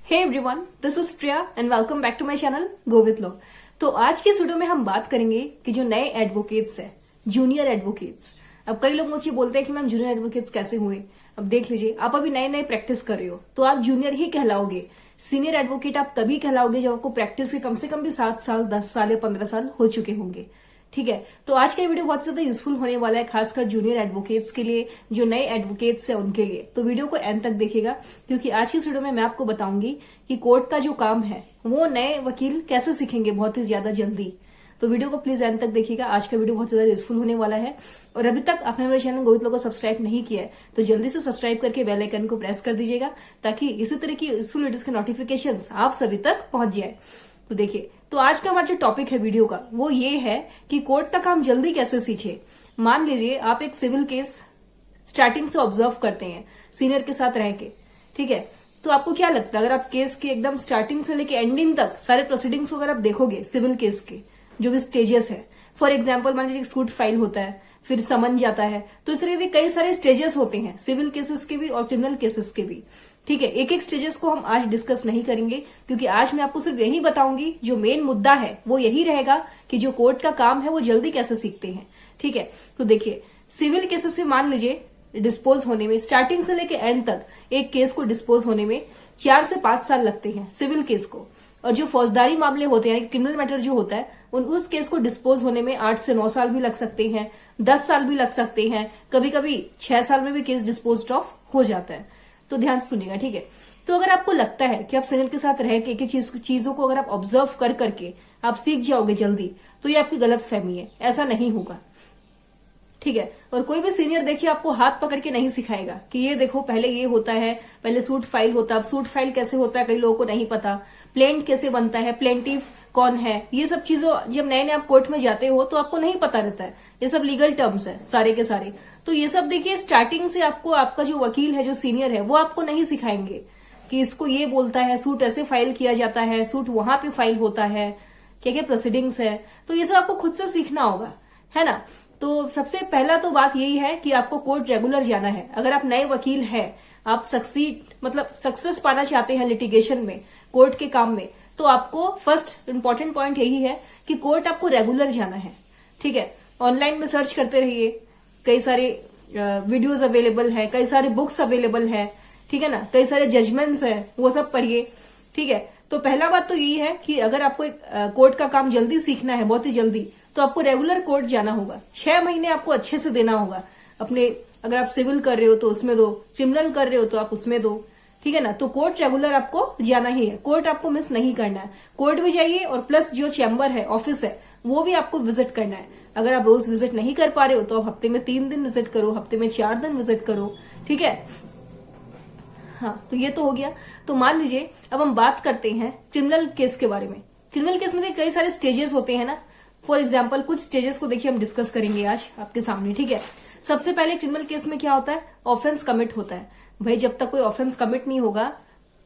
Hey everyone, this is Priya and welcome back to my channel go with law. तो आज के इस video में हम बात करेंगे कि जो नए एडवोकेट्स हैं, जूनियर एडवोकेट्स। अब कई लोग मुझे बोलते हैं कि मैम जूनियर एडवोकेट्स कैसे हुए। अब देख लीजिए, आप अभी नए नए प्रैक्टिस कर रहे हो तो आप जूनियर ही कहलाओगे। सीनियर एडवोकेट आप तभी कहलाओगे जब आपको प्रैक्टिस के कम से कम भी 7 साल, 10 साल या 15 साल हो चुके होंगे। ठीक है, तो आज का वीडियो बहुत ज्यादा यूजफुल होने वाला है, खासकर जूनियर एडवोकेट्स के लिए, जो नए एडवोकेट्स हैं उनके लिए। तो वीडियो को एंड तक देखिएगा, क्योंकि आज की इस वीडियो में मैं आपको बताऊंगी कि कोर्ट का जो काम है वो नए वकील कैसे सीखेंगे बहुत ही ज्यादा जल्दी। तो वीडियो को प्लीज एंड तक देखिएगा, आज का वीडियो बहुत ज्यादा यूजफुल होने वाला है। और अभी तक आपने मेरे चैनल गो विथ लॉ को सब्सक्राइब नहीं किया है तो जल्दी से सब्सक्राइब करके बेल आइकन को प्रेस कर दीजिएगा, ताकि इसी तरह की यूजफुल वीडियोस के नोटिफिकेशन आप सभी तक पहुंच जाए। तो देखिए, तो आज का हमारा जो टॉपिक है वीडियो का वो ये है कि कोर्ट का काम जल्दी कैसे सीखे। मान लीजिए आप एक सिविल केस स्टार्टिंग से ऑब्जर्व करते हैं सीनियर के साथ रह के, ठीक है। तो आपको क्या लगता है, अगर आप केस के एकदम स्टार्टिंग से लेके एंडिंग तक सारे प्रोसीडिंग्स को अगर आप देखोगे, सिविल केस के जो भी स्टेजेस है, फॉर एग्जाम्पल मान लीजिए सूट फाइल होता है, फिर समन जाता है, तो इस तरह के कई सारे स्टेजेस होते हैं सिविल केसेस के भी और क्रिमिनल केसेस के भी। ठीक है, एक एक स्टेजेस को हम आज डिस्कस नहीं करेंगे, क्योंकि आज मैं आपको सिर्फ यही बताऊंगी, जो मेन मुद्दा है वो यही रहेगा कि जो कोर्ट का काम है वो जल्दी कैसे सीखते हैं। ठीक है, तो देखिए, सिविल केसेस से मान लीजिए डिस्पोज होने में, स्टार्टिंग से लेके एंड तक एक केस को डिस्पोज होने में 4 से 5 साल लगते हैं सिविल केस को। और जो फौजदारी मामले होते हैं, क्रिमिनल मैटर जो होता है, उस केस को डिस्पोज होने में 8 से 9 साल भी लग सकते हैं, 10 साल भी लग सकते हैं, कभी कभी 6 साल में भी केस डिस्पोज ऑफ हो जाता है। तो ध्यान से सुनिएगा, ठीक है। तो अगर आपको लगता है कि आप सीनियर के साथ रह के एक चीजों को अगर आप ऑब्जर्व कर करके आप सीख जाओगे जल्दी, तो ये आपकी गलत फहमी है, ऐसा नहीं होगा। ठीक है, और कोई भी सीनियर देखिए आपको हाथ पकड़ के नहीं सिखाएगा कि ये देखो पहले ये होता है, पहले सूट फाइल होता है। अब सूट फाइल कैसे होता है कई लोगों को नहीं पता, प्लेंट कैसे बनता है, प्लेंटिफ कौन है, ये सब चीजों जब नए नए आप कोर्ट में जाते हो तो आपको नहीं पता रहता है। ये सब लीगल टर्म्स है सारे के सारे। तो ये सब देखिए स्टार्टिंग से आपको आपका जो वकील है, जो सीनियर है, वो आपको नहीं सिखाएंगे कि इसको ये बोलता है, सूट ऐसे फाइल किया जाता है, सूट वहां पे फाइल होता है, क्या क्या प्रोसीडिंग्स है। तो ये सब आपको खुद से सीखना होगा, है ना। तो सबसे पहला तो बात यही है कि आपको कोर्ट रेगुलर जाना है। अगर आप नए वकील हैं, आप सक्सेस पाना चाहते हैं लिटिगेशन में, कोर्ट के काम में, तो आपको फर्स्ट इंपॉर्टेंट पॉइंट यही है कि कोर्ट आपको रेगुलर जाना है। ठीक है, ऑनलाइन में सर्च करते रहिए, कई सारे वीडियोस अवेलेबल है, कई सारे बुक्स अवेलेबल है, ठीक है ना, कई सारे जजमेंट्स है, वो सब पढ़िए। ठीक है, तो पहला बात तो यही है कि अगर आपको एक कोर्ट का काम जल्दी सीखना है, बहुत ही जल्दी, तो आपको रेगुलर कोर्ट जाना होगा। 6 महीने आपको अच्छे से देना होगा अपने, अगर आप सिविल कर रहे हो तो उसमें दो, क्रिमिनल कर रहे हो तो आप उसमें दो। ठीक है ना, तो कोर्ट रेगुलर आपको जाना ही है, कोर्ट आपको मिस नहीं करना है। कोर्ट भी जाइए और प्लस जो चैम्बर है, ऑफिस है, वो भी आपको विजिट करना है। अगर आप रोज विजिट नहीं कर पा रहे हो तो आप हफ्ते में 3 दिन विजिट करो, हफ्ते में 4 दिन विजिट करो। ठीक है, हाँ, तो ये तो हो गया। तो मान लीजिए अब हम बात करते हैं क्रिमिनल केस के बारे में। क्रिमिनल केस में कई सारे स्टेजेस होते हैं ना। फॉर एग्जाम्पल कुछ स्टेजेस को देखिए हम डिस्कस करेंगे आज आपके सामने। ठीक है, सबसे पहले क्रिमिनल केस में क्या होता है, ऑफेंस कमिट होता है। भाई जब तक कोई ऑफेंस कमिट नहीं होगा,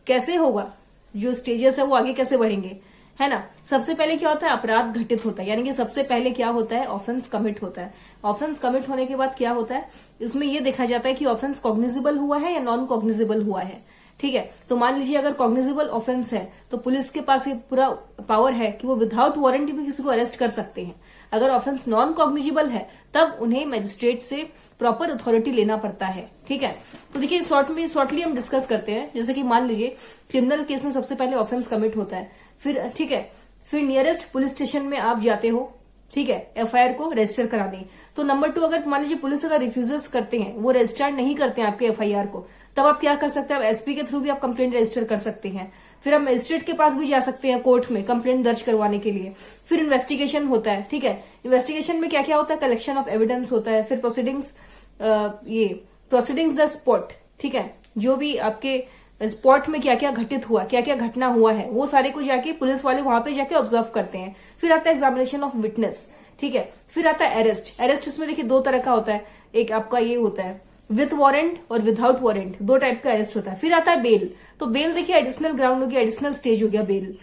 कैसे होगा, जो स्टेजेस है वो आगे कैसे बढ़ेंगे, है ना। सबसे पहले क्या होता है, अपराध घटित होता है, यानी कि सबसे पहले क्या होता है, ऑफेंस कमिट होता है। ऑफेंस कमिट होने के बाद क्या होता है, इसमें यह देखा जाता है कि ऑफेंस कॉग्निजिबल हुआ है या नॉन कॉग्निजिबल हुआ है। ठीक है, तो मान लीजिए अगर कॉग्निजिबल ऑफेंस है तो पुलिस के पास ये पूरा पावर है कि वो विदाउट वारंट भी किसी को अरेस्ट कर सकते हैं। अगर ऑफेंस नॉन कॉग्निजिबल है तब उन्हें मजिस्ट्रेट से प्रॉपर अथॉरिटी लेना पड़ता है। ठीक है, तो देखिए शॉर्टली हम डिस्कस करते हैं। जैसे कि मान लीजिए क्रिमिनल केस में सबसे पहले ऑफेंस कमिट होता है, फिर ठीक है, फिर नियरेस्ट पुलिस स्टेशन में आप जाते हो, ठीक है, एफआईआर को रजिस्टर कराने। तो नंबर 2, अगर मान लीजिए पुलिस अगर रिफ्यूजर्स करते हैं, वो रजिस्टर नहीं करते हैं आपके एफआईआर को, तब आप क्या कर सकते हैं, एसपी के थ्रू भी आप कंप्लेंट रजिस्टर कर सकते हैं। फिर आप मजिस्ट्रेट के पास भी जा सकते हैं कोर्ट में कंप्लेंट दर्ज करवाने के लिए। फिर इन्वेस्टिगेशन होता है। ठीक है, इन्वेस्टिगेशन में क्या क्या होता है, कलेक्शन ऑफ एविडेंस होता है। फिर प्रोसीडिंग्स द स्पॉट, ठीक है, जो भी आपके स्पॉट में क्या क्या घटित हुआ, क्या क्या घटना हुआ है, वो सारे को जाके पुलिस वाले वहां पे जाके ऑब्जर्व करते हैं। फिर आता है एग्जामिनेशन ऑफ विटनेस। ठीक है, फिर आता है अरेस्ट। अरेस्ट इसमें देखिए 2 तरह का होता है, एक आपका ये होता है विथ वारंट और विदाउट वारंट, 2 टाइप का अरेस्ट होता है। फिर आता है बेल। तो बेल देखिए एडिशनल ग्राउंड हो गया, एडिशनल स्टेज हो गया बेल।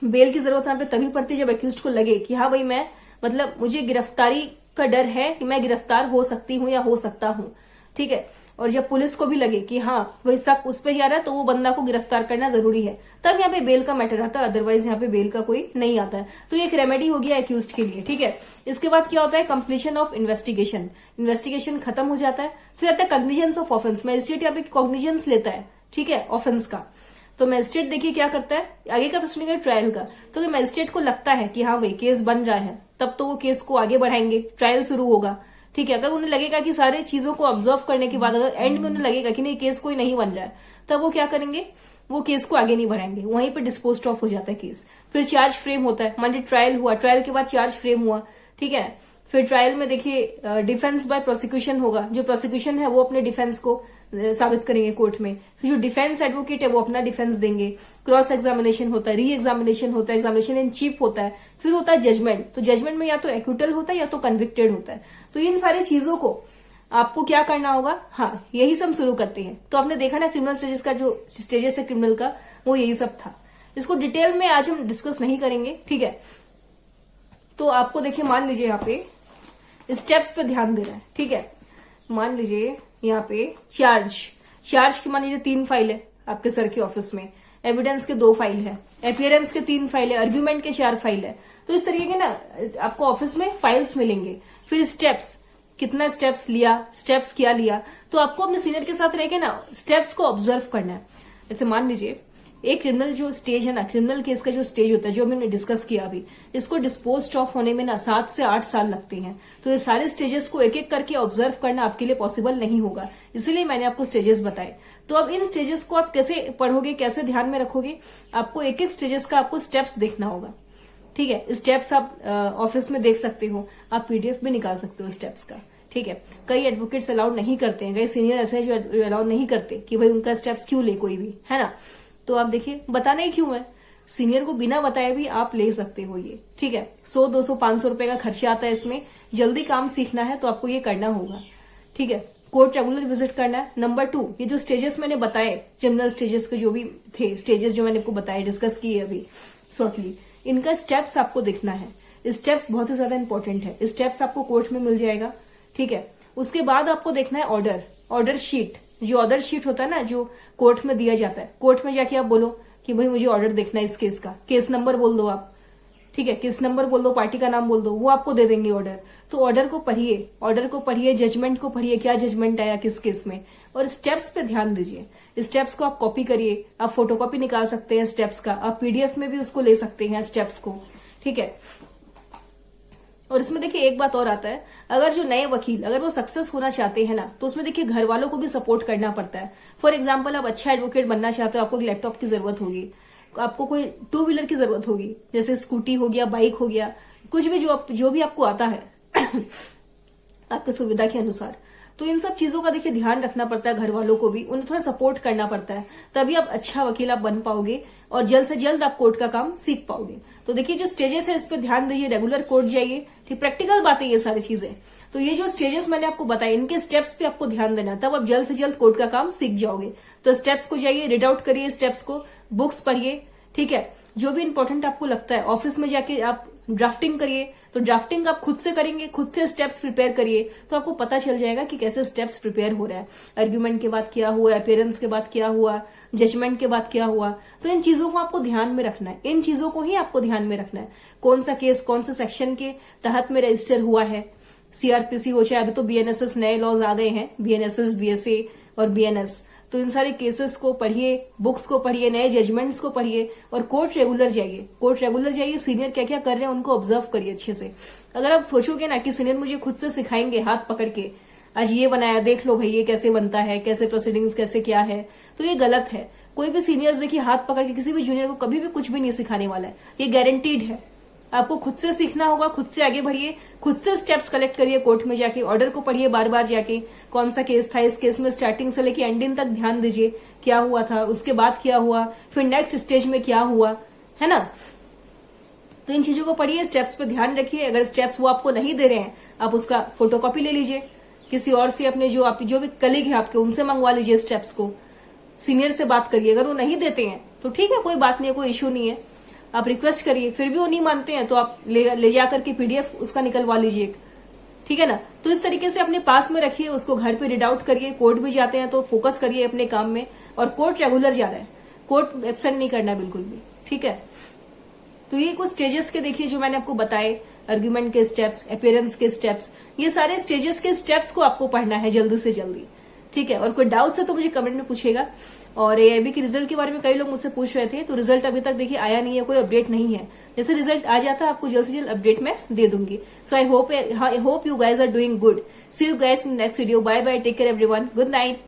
बेल की जरूरत यहाँ पे तभी पड़ती है जब एक्यूज्ड को लगे कि हाँ भाई मैं, मतलब मुझे गिरफ्तारी का डर है कि मैं गिरफ्तार हो सकती हूँ या हो सकता हूँ। ठीक है, और जब पुलिस को भी लगे कि हाँ वही शक उस पर जा रहा है तो वो बंदा को गिरफ्तार करना जरूरी है, तब यहाँ पे बेल का मैटर आता है, अदरवाइज यहाँ पे बेल का कोई नहीं आता है। तो ये एक रेमेडी हो गया एक्यूज्ड के लिए, ठीक है। इसके बाद क्या होता है, कंप्लीशन ऑफ इन्वेस्टिगेशन, इन्वेस्टिगेशन खत्म हो जाता है। फिर आता है कॉग्निजेंस ऑफ ऑफेंस, मैजिस्ट्रेट यहाँ पे कॉग्निजेंस लेता है, ठीक है, ऑफेंस का। तो मैजिस्ट्रेट देखिए क्या करता है, आगे का प्रश्न है ट्रायल का। तो मैजिस्ट्रेट को लगता है कि हाँ भाई केस बन रहा है, तब तो वो केस को आगे बढ़ाएंगे, ट्रायल शुरू होगा, ठीक है। अगर उन्हें लगेगा कि सारे चीजों को ऑब्जर्व करने के बाद अगर एंड में उन्हें लगेगा कि नहीं केस कोई नहीं बन रहा है, तब वो क्या करेंगे, वो केस को आगे नहीं बढ़ाएंगे, वहीं पे डिस्पोज्ड ऑफ हो जाता है केस। फिर चार्ज फ्रेम होता है, मान लीजिए ट्रायल हुआ, ट्रायल के बाद चार्ज फ्रेम हुआ, ठीक है। फिर ट्रायल में देखिए डिफेंस बाय प्रोसिक्यूशन होगा, जो प्रोसिक्यूशन है वो अपने डिफेंस को साबित करेंगे कोर्ट में। फिर जो डिफेंस एडवोकेट है वो अपना डिफेंस देंगे। क्रॉस एग्जामिनेशन होता है, री एग्जामिनेशन होता है, एग्जामिनेशन इन चीफ होता है। फिर होता है जजमेंट, तो जजमेंट में या तो एक्विटल होता है या तो कन्विक्टेड होता है। तो इन सारी चीजों को आपको क्या करना होगा, हाँ यही सब शुरू करते हैं। तो आपने देखा ना क्रिमिनल स्टेजेस का जो स्टेजेस है क्रिमिनल का, वो यही सब था। इसको डिटेल में आज हम डिस्कस नहीं करेंगे, ठीक है। तो आपको देखिए मान लीजिए यहाँ पे स्टेप्स पे ध्यान देना है, ठीक है। मान लीजिए यहाँ पे चार्ज की मान लीजिए 3 फाइल है आपके सर के ऑफिस में, एविडेंस के 2 फाइल है, अपीयरेंस के 3 फाइल है, आर्ग्यूमेंट के 4 फाइल है। तो इस तरीके के ना आपको ऑफिस में फाइल्स मिलेंगे। फिर स्टेप्स, कितना स्टेप्स लिया, स्टेप्स क्या लिया, तो आपको अपने सीनियर के साथ रह के ना स्टेप्स को ऑब्जर्व करना है। जैसे मान लीजिए एक क्रिमिनल जो स्टेज है ना, क्रिमिनल केस का जो स्टेज होता है, जो हमने डिस्कस किया अभी, इसको डिस्पोज ऑफ होने में ना 7 से 8 साल लगते हैं। तो ये सारे स्टेजेस को एक एक करके ऑब्जर्व करना आपके लिए पॉसिबल नहीं होगा, इसीलिए मैंने आपको स्टेजेस बताए। तो अब इन स्टेजेस को आप कैसे पढ़ोगे, कैसे ध्यान में रखोगे, आपको एक एक स्टेजेस का आपको स्टेप्स देखना होगा, ठीक है। स्टेप्स आप ऑफिस में देख सकते हो, आप पीडीएफ भी निकाल सकते हो स्टेप्स का, ठीक है। कई एडवोकेट्स अलाउड नहीं करते हैं, कई सीनियर ऐसे हैं जो अलाउड नहीं करते कि भाई उनका स्टेप्स क्यों ले कोई भी, है ना। तो आप देखिए बताना ही क्यों है, सीनियर को बिना बताए भी आप ले सकते हो ये, ठीक है। 100, 200, 500 रुपए का खर्चा आता है इसमें। जल्दी काम सीखना है तो आपको ये करना होगा, ठीक है। कोर्ट रेगुलर विजिट करना है। नंबर 2, ये जो स्टेजेस मैंने बताए, क्रिमिनल स्टेजेस के जो भी थे स्टेजेस जो मैंने आपको बताए, डिस्कस किए अभी शॉर्टली, इनका स्टेप्स आपको देखना है। स्टेप्स बहुत ही ज्यादा इंपॉर्टेंट है, स्टेप्स आपको कोर्ट में मिल जाएगा, ठीक है। उसके बाद आपको देखना है ऑर्डर शीट, जो ऑर्डर शीट होता है ना जो कोर्ट में दिया जाता है। कोर्ट में जाके आप बोलो कि भाई मुझे ऑर्डर देखना है इस केस का, केस नंबर बोल दो आप, ठीक है, केस नंबर बोल दो, पार्टी का नाम बोल दो, वो आपको दे देंगे ऑर्डर। तो ऑर्डर को पढ़िए, जजमेंट को पढ़िए, क्या जजमेंट आया किस केस में, और स्टेप्स पे ध्यान दीजिए। स्टेप्स को आप कॉपी करिए, आप फोटोकॉपी निकाल सकते हैं स्टेप्स का, आप पीडीएफ में भी उसको ले सकते हैं स्टेप्स को, ठीक है। और इसमें देखिए एक बात और आता है, अगर जो नए वकील अगर वो सक्सेस होना चाहते हैं ना, तो उसमें देखिए घर वालों को भी सपोर्ट करना पड़ता है। फॉर एग्जाम्पल आप अच्छा एडवोकेट बनना चाहते हो, आपको एक लैपटॉप की जरूरत होगी, आपको कोई 2 व्हीलर की जरूरत होगी, जैसे स्कूटी हो गया, बाइक हो गया, कुछ भी जो भी आपको आता है आपकी सुविधा के अनुसार। तो इन सब चीजों का देखिए ध्यान रखना पड़ता है, घर वालों को भी उन्हें थोड़ा सपोर्ट करना पड़ता है, तभी आप अच्छा वकील आप बन पाओगे और जल्द से जल्द आप कोर्ट का काम सीख पाओगे। तो देखिए जो स्टेजेस है इस पे ध्यान दीजिए, रेगुलर कोर्ट जाइए, ठीक, प्रैक्टिकल बातें ये सारी चीजें। तो ये जो स्टेजेस मैंने आपको बताए, इनके स्टेप्स पे आपको ध्यान देना, तब आप जल्द से जल्द कोर्ट का काम सीख जाओगे। तो स्टेप्स को जाइए, रीड आउट करिए स्टेप्स को, बुक्स पढ़िए, ठीक है। जो भी इंपॉर्टेंट आपको लगता है ऑफिस में जाके आप ड्राफ्टिंग करिए, तो ड्राफ्टिंग आप खुद से करेंगे, खुद से स्टेप्स प्रिपेयर करिए, तो आपको पता चल जाएगा कि कैसे स्टेप्स प्रिपेयर हो रहा है। आर्ग्यूमेंट के बाद क्या हुआ, अपीयरेंस के बाद क्या हुआ, जजमेंट के बाद क्या हुआ। तो इन चीजों को आपको ध्यान में रखना है, इन चीजों को ही आपको ध्यान में रखना है। कौन सा केस कौन से सेक्शन के तहत में रजिस्टर हुआ है, सीआरपीसी हो चाहे, अभी तो बीएनएसएस नए लॉज आ गए हैं, बीएनएसएस, बीएसए और बीएनएस। तो इन सारे केसेस को पढ़िए, बुक्स को पढ़िए, नए जजमेंट्स को पढ़िए, और कोर्ट रेगुलर जाइए, सीनियर क्या क्या कर रहे हैं उनको ऑब्जर्व करिए अच्छे से। अगर आप सोचोगे ना कि सीनियर मुझे खुद से सिखाएंगे हाथ पकड़ के, आज ये बनाया देख लो भाई ये कैसे बनता है, कैसे प्रोसीडिंग्स कैसे क्या है, तो ये गलत है। कोई भी सीनियर्स देखिए हाथ पकड़ के किसी भी जूनियर को कभी भी कुछ भी नहीं सिखाने वाला है, ये गारंटीड है। आपको खुद से सीखना होगा, खुद से आगे बढ़िए, खुद से स्टेप्स कलेक्ट करिए, कोर्ट में जाके ऑर्डर को पढ़िए बार बार जाके, कौन सा केस था, इस केस में स्टार्टिंग से लेके एंडिंग तक ध्यान दीजिए क्या हुआ था, उसके बाद क्या हुआ, फिर नेक्स्ट स्टेज में क्या हुआ, है ना। तो इन चीजों को पढ़िए, स्टेप्स पे ध्यान रखिए। अगर स्टेप्स वो आपको नहीं दे रहे हैं, आप उसका फोटोकॉपी ले लीजिए, किसी और से अपने जो भी कलीग है आपके उनसे मंगवा लीजिए स्टेप्स को, सीनियर से बात करिए। अगर वो नहीं देते हैं तो ठीक है, कोई बात नहीं है, कोई इश्यू नहीं है, आप रिक्वेस्ट करिए। फिर भी वो नहीं मानते हैं तो आप ले जा करके पीडीएफ उसका निकलवा लीजिए, ठीक ठीक है ना। तो इस तरीके से अपने पास में रखिए, उसको घर पे रीड आउट करिए। कोर्ट भी जाते हैं तो फोकस करिए अपने काम में, और कोर्ट रेगुलर जाना है, कोर्ट एब्सेंट नहीं करना बिल्कुल भी, ठीक है। तो ये कुछ स्टेजेस के देखिए जो मैंने आपको बताए, आर्ग्यूमेंट के स्टेप्स, अपीयरेंस के स्टेप्स, ये सारे स्टेजेस के स्टेप्स को आपको पढ़ना है जल्दी से जल्दी, ठीक है। और कोई डाउट्स है तो मुझे कमेंट में पूछेगा। और एआईबी के रिजल्ट के बारे में कई लोग मुझसे पूछ रहे थे, तो रिजल्ट अभी तक देखिए आया नहीं है, कोई अपडेट नहीं है। जैसे रिजल्ट आ जाता है आपको जल्द से जल्द अपडेट में दे दूंगी। So I hope you guys are doing good. See you guys in next video. Bye bye, take care everyone, good night.